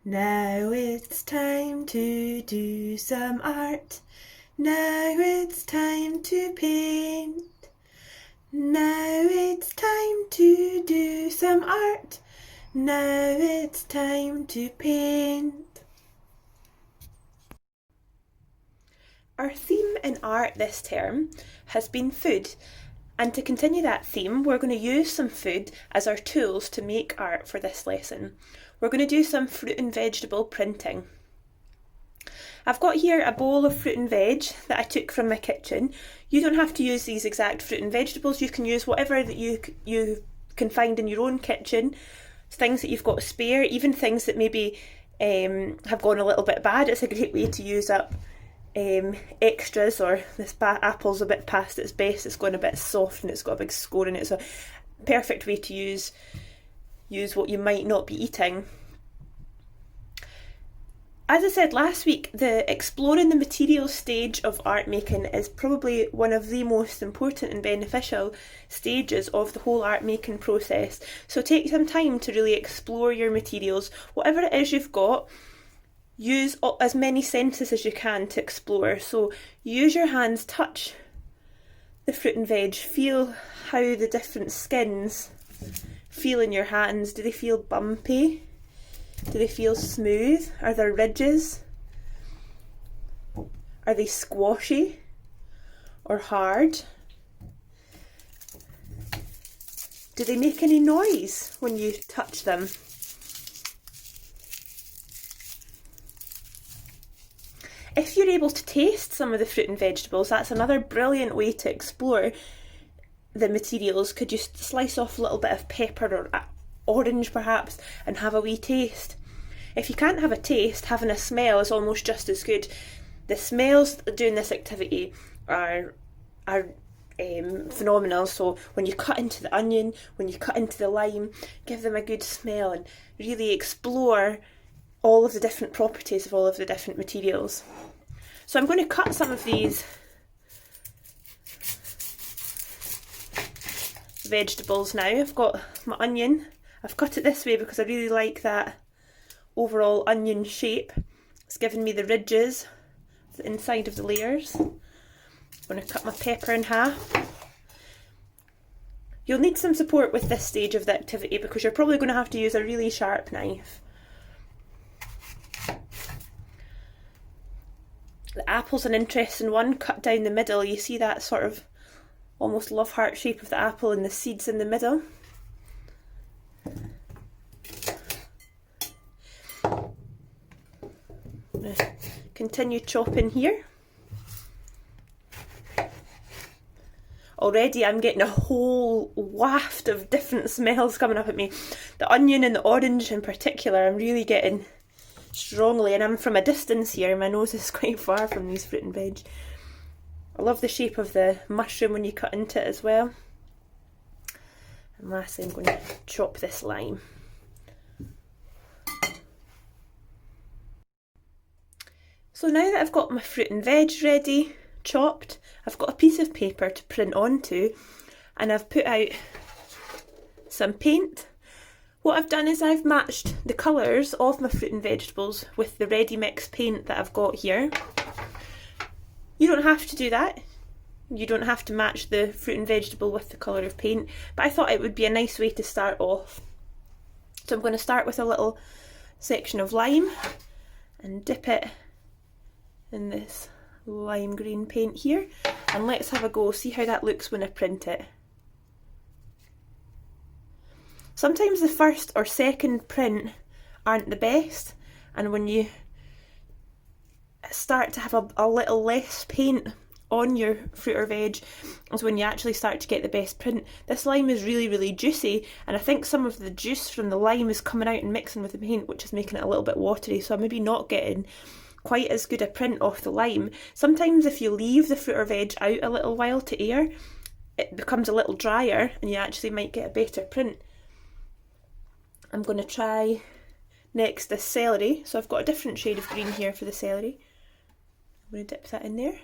Now it's time to do some art. Now it's time to paint. Now it's time to do some art. Now it's time to paint. Our theme in art this term has been food, and to continue that theme we're going to use some food as our tools to make art for this lesson. We're going to do some fruit and vegetable printing. I've got here a bowl of fruit and veg that I took from my kitchen. You don't have to use these exact fruit and vegetables, you can use whatever that you can find in your own kitchen, things that you've got spare, even things that maybe have gone a little bit bad. It's a great way to use up extras, or this apple's a bit past its best, it's gone a bit soft and it's got a big score in it. It's a perfect way to use what you might not be eating. As I said last week, the exploring the materials stage of art making is probably one of the most important and beneficial stages of the whole art making process. So take some time to really explore your materials. Whatever it is you've got, use as many senses as you can to explore. So use your hands, touch the fruit and veg, feel how the different skins feel in your hands. Do they feel bumpy? Do they feel smooth? Are there ridges? Are they squashy or hard? Do they make any noise when you touch them? If you're able to taste some of the fruit and vegetables, that's another brilliant way to explore the materials. Could you slice off a little bit of pepper or orange perhaps and have a wee taste? If you can't have a taste, having a smell is almost just as good. The smells doing this activity are phenomenal. So when you cut into the onion, when you cut into the lime, give them a good smell and really explore all of the different properties of all of the different materials. So I'm going to cut some of these vegetables now. I've got my onion. I've cut it this way because I really like that overall onion shape. It's given me the ridges, the inside of the layers. I'm going to cut my pepper in half. You'll need some support with this stage of the activity because you're probably going to have to use a really sharp knife. The apple's an interesting one, cut down the middle. You see that sort of almost love heart shape of the apple and the seeds in the middle. Continue chopping here. Already I'm getting a whole waft of different smells coming up at me. The onion and the orange in particular I'm really getting strongly, and I'm from a distance here, my nose is quite far from these fruit and veg. I love the shape of the mushroom when you cut into it as well. And lastly I'm going to chop this lime. So now that I've got my fruit and veg ready, chopped, I've got a piece of paper to print onto, and I've put out some paint. What I've done is I've matched the colours of my fruit and vegetables with the ready mix paint that I've got here. You don't have to do that. You don't have to match the fruit and vegetable with the colour of paint, but I thought it would be a nice way to start off. So I'm going to start with a little section of lime and dip it in this lime green paint here, and let's have a go, see how that looks when I print it. Sometimes the first or second print aren't the best, and when you start to have a little less paint on your fruit or veg is when you actually start to get the best print. This lime is really juicy, and I think some of the juice from the lime is coming out and mixing with the paint, which is making it a little bit watery, so I'm maybe not getting quite as good a print off the lime. Sometimes if you leave the fruit or veg out a little while to air, it becomes a little drier and you actually might get a better print. I'm going to try next this celery. So I've got a different shade of green here for the celery. I'm going to dip that in there.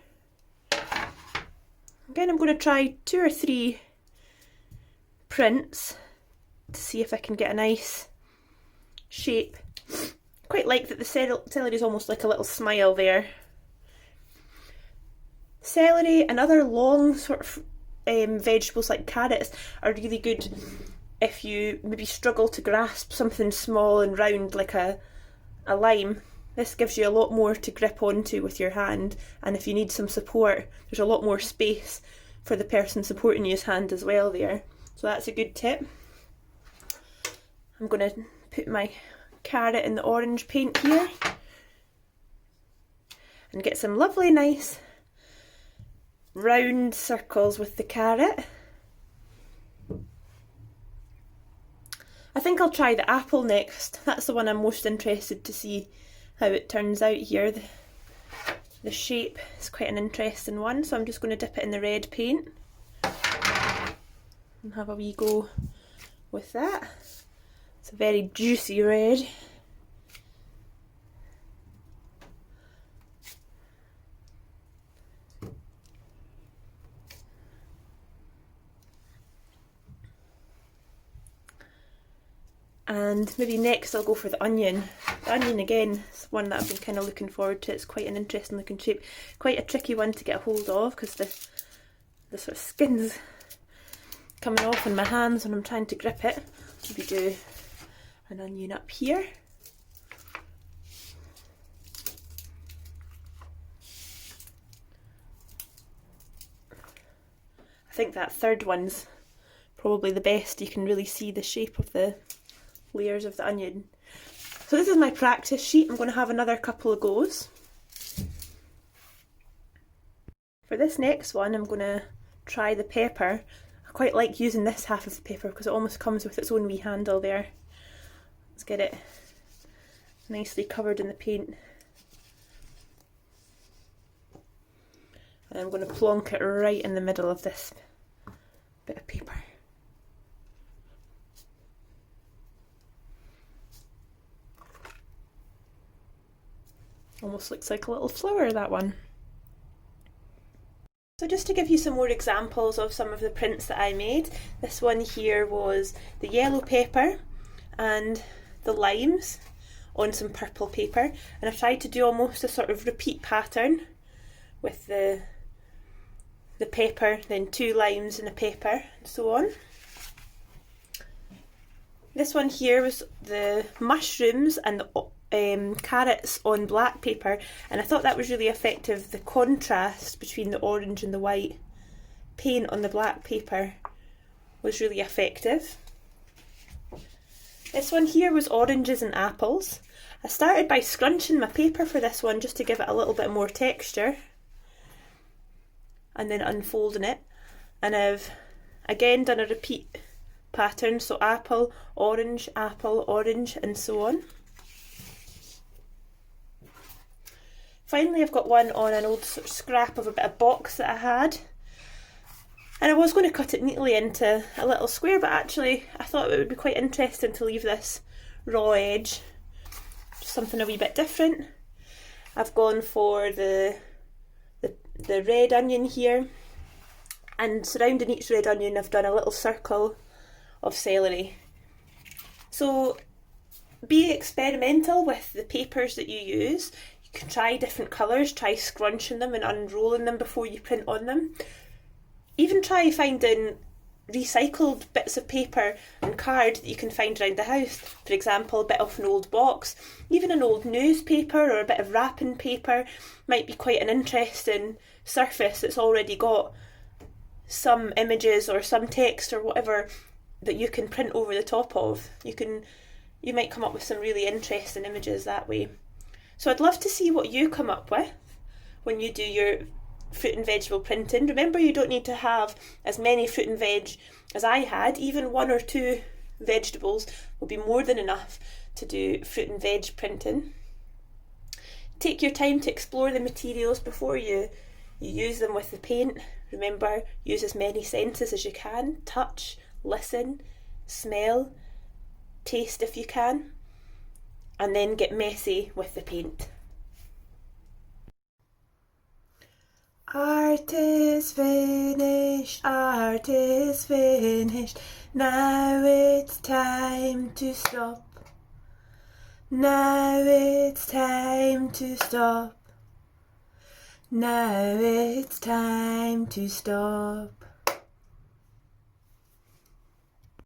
Again, I'm going to try 2 or 3 prints to see if I can get a nice shape quite like that the celery is almost like a little smile there. Celery and other long sort of vegetables like carrots are really good if you maybe struggle to grasp something small and round like a lime. This gives you a lot more to grip onto with your hand, and if you need some support, there's a lot more space for the person supporting you's hand as well there. So that's a good tip. I'm going to put my carrot in the orange paint here and get some lovely nice round circles with the carrot. I think I'll try the apple next. That's the one I'm most interested to see how it turns out here. The shape is quite an interesting one, so I'm just going to dip it in the red paint and have a wee go with that. It's a very juicy red. And maybe next I'll go for the onion. The onion again is one that I've been kind of looking forward to. It's quite an interesting looking shape. Quite a tricky one to get a hold of because the sort of skin's coming off in my hands when I'm trying to grip it. Maybe do an onion up here. I think that third one's probably the best. You can really see the shape of the layers of the onion. So this is my practice sheet. I'm going to have another couple of goes. For this next one I'm going to try the pepper. I quite like using this half of the paper because it almost comes with its own wee handle there. Let's get it nicely covered in the paint. And I'm going to plonk it right in the middle of this bit of paper. Almost looks like a little flower, that one. So just to give you some more examples of some of the prints that I made, this one here was the yellow pepper and the limes on some purple paper, and I've tried to do almost a sort of repeat pattern with the pepper, then 2 limes and a pepper, and so on. This one here was the mushrooms and the carrots on black paper, and I thought that was really effective. The contrast between the orange and the white paint on the black paper was really effective. This one here was oranges and apples. I started by scrunching my paper for this one just to give it a little bit more texture, and then unfolding it, and I've again done a repeat pattern, so apple, orange, and so on. Finally I've got one on an old sort of scrap of a bit of box that I had, and I was going to cut it neatly into a little square, but actually I thought it would be quite interesting to leave this raw edge, just something a wee bit different. I've gone for the red onion here, and surrounding each red onion I've done a little circle of celery. So be experimental with the papers that you use. You can try different colours, try scrunching them and unrolling them before you print on them. Even try finding recycled bits of paper and card that you can find around the house. For example, a bit of an old box, even an old newspaper or a bit of wrapping paper might be quite an interesting surface that's already got some images or some text or whatever that you can print over the top of. You might come up with some really interesting images that way. So I'd love to see what you come up with when you do your fruit and vegetable printing. Remember, you don't need to have as many fruit and veg as I had. Even 1 or 2 vegetables will be more than enough to do fruit and veg printing. Take your time to explore the materials before you use them with the paint. Remember, use as many senses as you can. Touch, listen, smell, taste if you can, and then get messy with the paint. Art is finished, art is finished, now it's time to stop. Now it's time to stop. Now it's time to stop.